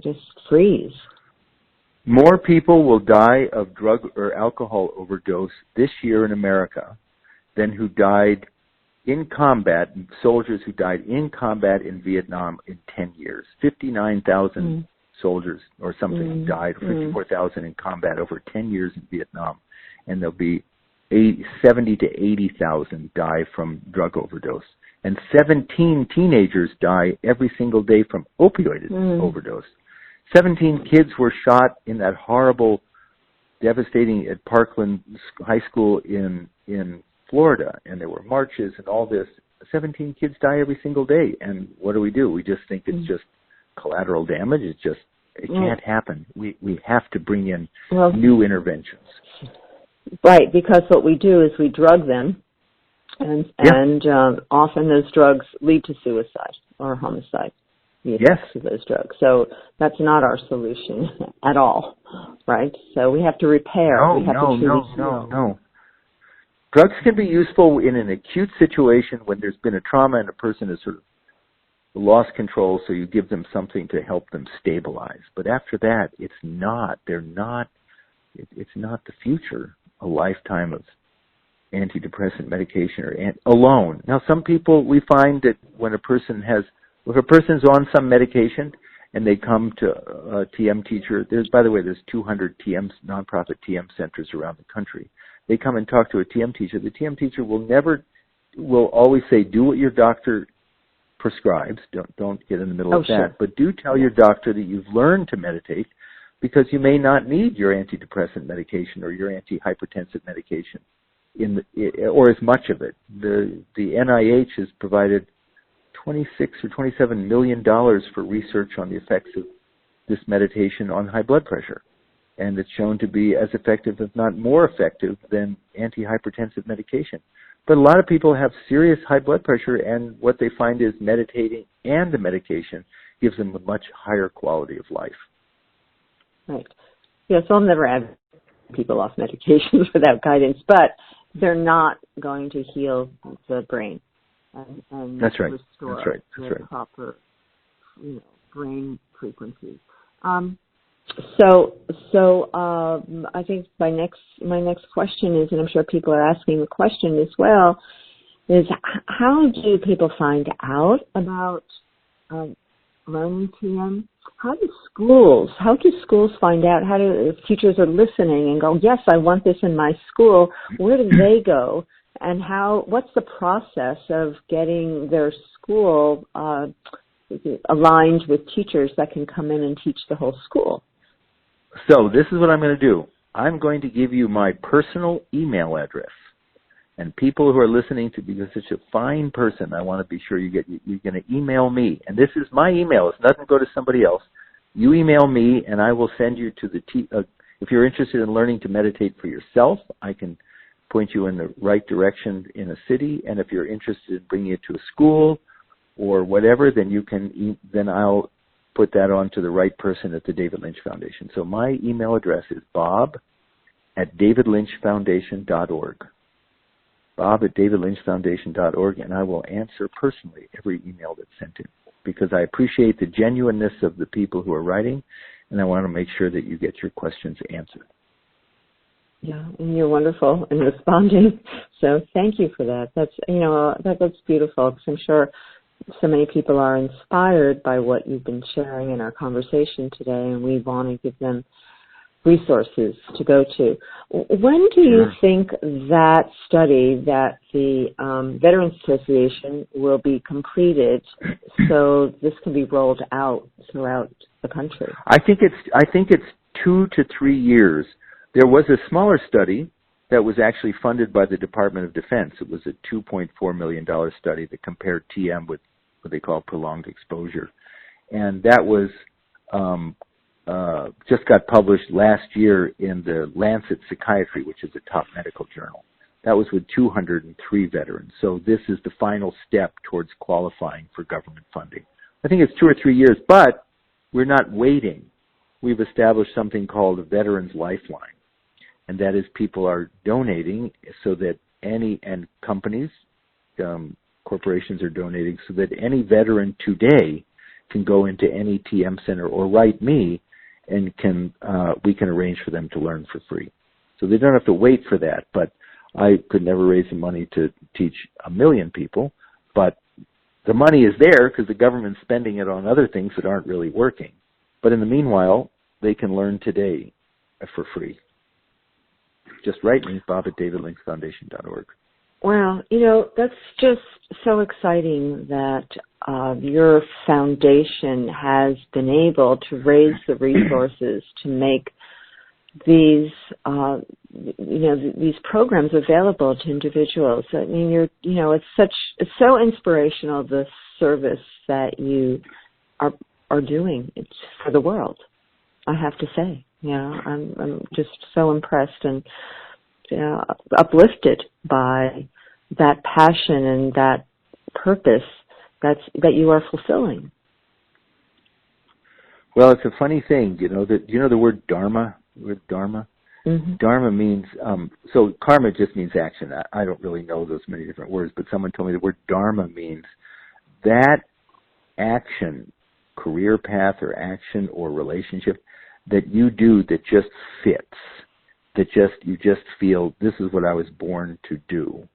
just freeze. More people will die of drug or alcohol overdose this year in America than who died in combat, soldiers who died in combat in Vietnam in 10 years. 59,000 soldiers or something died, 54,000 in combat over 10 years in Vietnam. And there'll be 70 to 80,000 die from drug overdose. And 17 teenagers die every single day from opioid overdose. 17 kids were shot in that horrible, devastating at Parkland High School in Florida, and there were marches and all this. 17 kids die every single day, and what do? We just think it's just collateral damage. It can't happen. We have to bring in new interventions. Right, because what we do is we drug them, and often those drugs lead to suicide or homicide. Yes, to those drugs. So that's not our solution at all, right? So we have to repair. No. Drugs can be useful in an acute situation when there's been a trauma and a person has sort of lost control, so you give them something to help them stabilize. But after that, it's not the future, a lifetime of antidepressant medication alone. Now, some people, we find that if a person's on some medication and they come to a TM teacher, there's 200 nonprofit TM centers around the country. They come and talk to a TM teacher. The TM teacher will always say, do what your doctor prescribes. Don't get in the middle of that. Sure. But do tell your doctor that you've learned to meditate, because you may not need your antidepressant medication or your antihypertensive medication or as much of it. The NIH has provided $26 or $27 million for research on the effects of this meditation on high blood pressure. And it's shown to be as effective, if not more effective, than antihypertensive medication. But a lot of people have serious high blood pressure, and what they find is meditating and the medication gives them a much higher quality of life. Right. Yeah, so I'll never add people off medications without guidance, but they're not going to heal the brain. And That's right. Restore the proper, brain frequencies. So I think my next question is, and I'm sure people are asking the question as well, is how do people find out about learning TM? How do schools find out? How do, if teachers are listening and go, yes, I want this in my school, where do they go? And what's the process of getting their school aligned with teachers that can come in and teach the whole school? So this is what I'm going to do. I'm going to give you my personal email address. And people who are listening to, because such a fine person, I want to be sure you're going to email me. And this is my email. It's nothing to go to somebody else. You email me, and I will send you to if you're interested in learning to meditate for yourself, I can point you in the right direction in a city. And if you're interested in bringing it to a school or whatever, then I'll put that on to the right person at the David Lynch Foundation. So my email address is bob@davidlynchfoundation.org. bob@davidlynchfoundation.org, and I will answer personally every email that's sent in, because I appreciate the genuineness of the people who are writing, and I want to make sure that you get your questions answered. Yeah, and you're wonderful in responding. So thank you for that. That's, that's beautiful, because I'm sure so many people are inspired by what you've been sharing in our conversation today, and we want to give them resources to go to. When do you think that study that the Veterans Association will be completed so this can be rolled out throughout the country? I think it's 2 to 3 years. There was a smaller study that was actually funded by the Department of Defense. It was a $2.4 million study that compared TM with what they call prolonged exposure. And that was just got published last year in the Lancet Psychiatry, which is a top medical journal. That was with 203 veterans. So this is the final step towards qualifying for government funding. I think it's 2 or 3 years, but we're not waiting. We've established something called a Veterans Lifeline, and that is people are donating so that and companies, corporations are donating so that any veteran today can go into any TM center or write me, and we can arrange for them to learn for free. So they don't have to wait for that, but I could never raise the money to teach 1 million people, but the money is there because the government's spending it on other things that aren't really working. But in the meanwhile, they can learn today for free. Just write me, bob@davidlynchfoundation.org. Well, that's just so exciting that your foundation has been able to raise the resources to make these, these programs available to individuals. I mean, it's so inspirational, the service that you are doing. It's for the world, I have to say. I'm just so impressed and uplifted by that passion and that purpose that you are fulfilling. Well, it's a funny thing, the word dharma? Mm-hmm. Dharma means, so karma just means action. I don't really know those many different words, but someone told me the word dharma means that action, career path or action or relationship that you do that just fits, you just feel this is what I was born to do.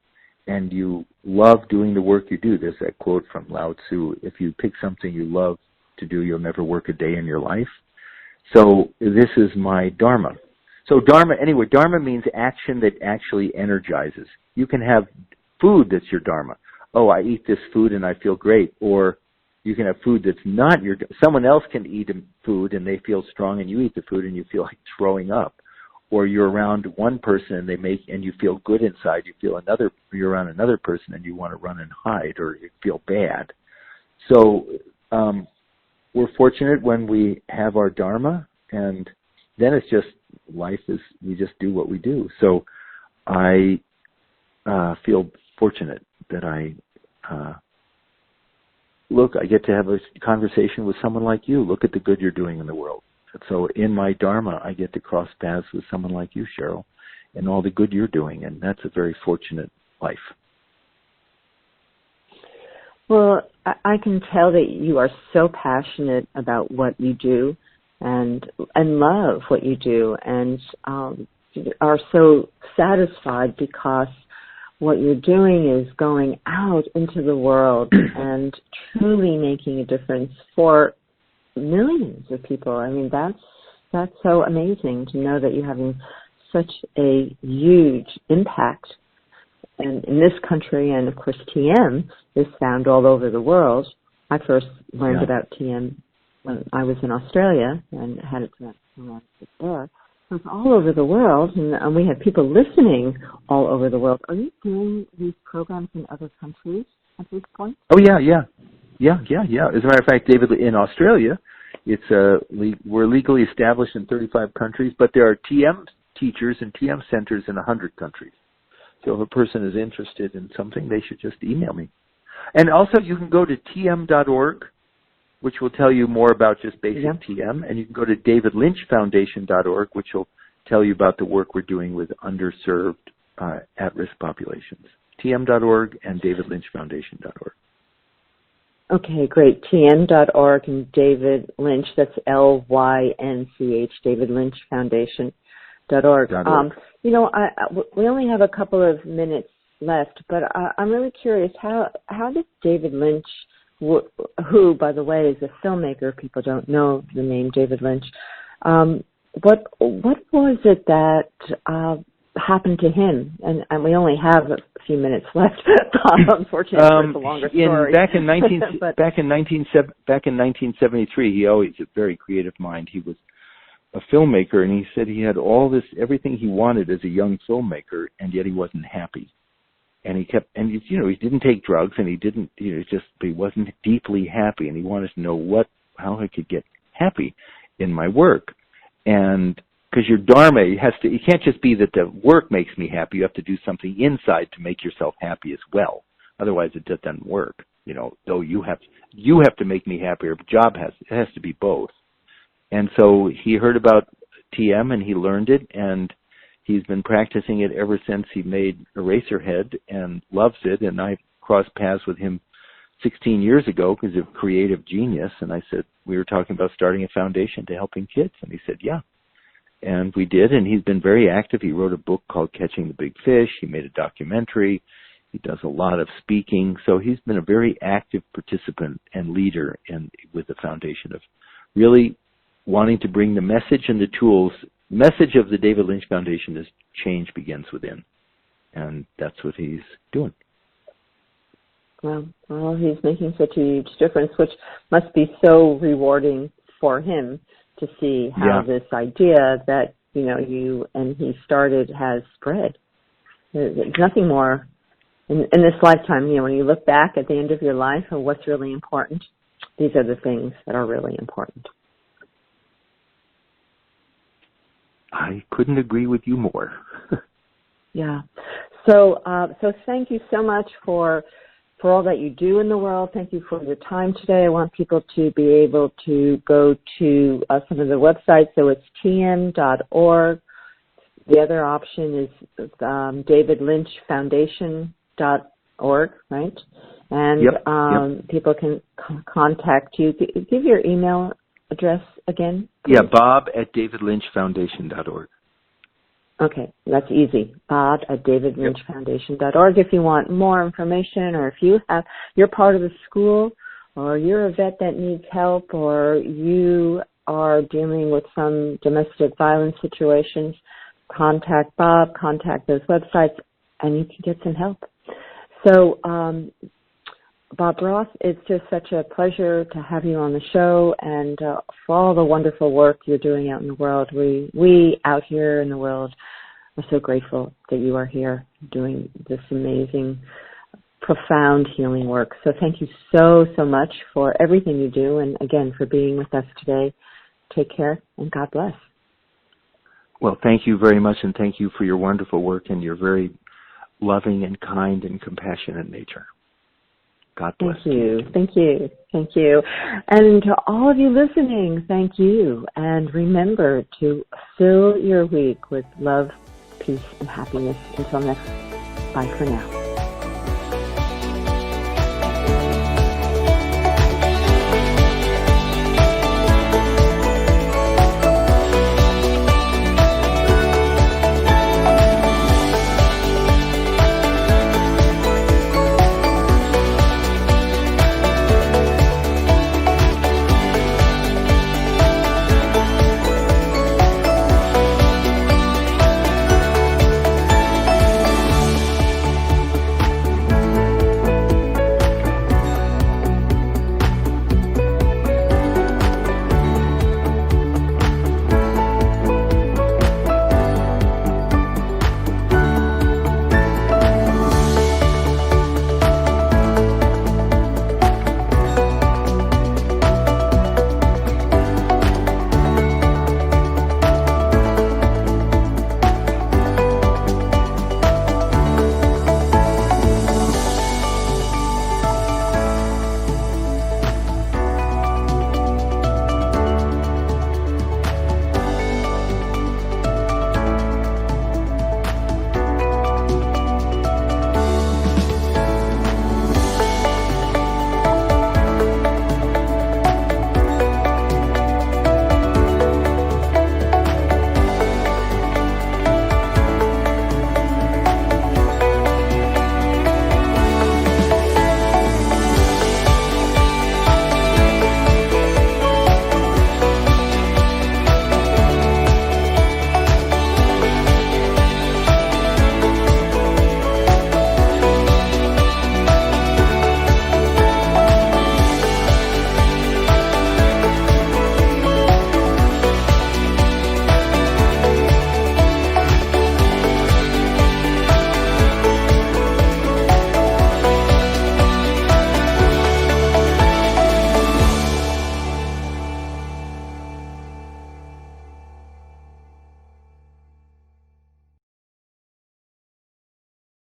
And you love doing the work you do. There's that quote from Lao Tzu, if you pick something you love to do, you'll never work a day in your life. So this is my dharma. So dharma means action that actually energizes. You can have food that's your dharma. Oh, I eat this food and I feel great. Or you can have food that's not someone else can eat food and they feel strong, and you eat the food and you feel like throwing up. Or you're around one person and you feel good inside. You're around another person and you want to run and hide, or you feel bad. So we're fortunate when we have our dharma, and then it's just we just do what we do. So I feel fortunate that I get to have a conversation with someone like you. Look at the good you're doing in the world. So in my dharma, I get to cross paths with someone like you, Cheryl, and all the good you're doing, and that's a very fortunate life. Well, I can tell that you are so passionate about what you do and love what you do, and are so satisfied because what you're doing is going out into the world and truly making a difference for millions of people. I mean, that's so amazing to know that you're having such a huge impact in this country, and of course TM is found all over the world. I first learned about TM when I was in Australia and had it there. So it's all over the world, and we have people listening all over the world. Are you doing these programs in other countries at this point? Oh, yeah. As a matter of fact, David, in Australia, we're legally established in 35 countries, but there are TM teachers and TM centers in 100 countries. So if a person is interested in something, they should just email me. And also, you can go to tm.org, which will tell you more about just basic TM, and you can go to davidlynchfoundation.org, which will tell you about the work we're doing with underserved, at-risk populations. tm.org and davidlynchfoundation.org. Okay, great. TM.org and David Lynch, that's LYNCH, David Lynch Foundation. .org. .org. We only have a couple of minutes left, but I'm really curious, how did David Lynch, who, by the way, is a filmmaker, people don't know the name David Lynch, what was it that happened to him? And we only have a few minutes left, unfortunately, it's a longer story. Back in 1973, he always a very creative mind. He was a filmmaker, and he said he had everything he wanted as a young filmmaker, and yet he wasn't happy. And he didn't take drugs, and he wasn't deeply happy, and he wanted to know how I could get happy in my work. And because your dharma you can't just be that the work makes me happy. You have to do something inside to make yourself happy as well. Otherwise, it just doesn't work. Though you have to make me happier. It has to be both. And so he heard about TM and he learned it, and he's been practicing it ever since he made Eraserhead and loves it. And I crossed paths with him 16 years ago because of creative genius. And I said, we were talking about starting a foundation to helping kids. And he said, yeah. And we did. And he's been very active. He wrote a book called Catching the Big Fish. He made a documentary. He does a lot of speaking. So he's been a very active participant and leader with the foundation of really wanting to bring the message and the tools. Message of the David Lynch Foundation is change begins within. And that's what he's doing. Well, he's making such a huge difference, which must be so rewarding for him to see how this idea that, you and he started has spread. There's nothing more in this lifetime, when you look back at the end of your life and what's really important, these are the things that are really important. I couldn't agree with you more. Yeah. So thank you so much for all that you do in the world. Thank you for your time today. I want people to be able to go to some of the websites. So it's tm.org. The other option is davidlynchfoundation.org, right? And people can contact you. Give your email address again, please. Yeah, bob@davidlynchfoundation.org. Okay, that's easy. bob@davidlynchfoundation.org. If you want more information, or if you're part of a school, or you're a vet that needs help, or you are dealing with some domestic violence situations, contact Bob, contact those websites, and you can get some help. So, Bob Roth, it's just such a pleasure to have you on the show, and for all the wonderful work you're doing out in the world. We out here in the world are so grateful that you are here doing this amazing, profound healing work. So thank you so much for everything you do, and again, for being with us today. Take care, and God bless. Well, thank you very much, and thank you for your wonderful work and your very loving and kind and compassionate nature. God bless you. Thank you. And to all of you listening, thank you. And remember to fill your week with love, peace, and happiness. Until next, bye for now.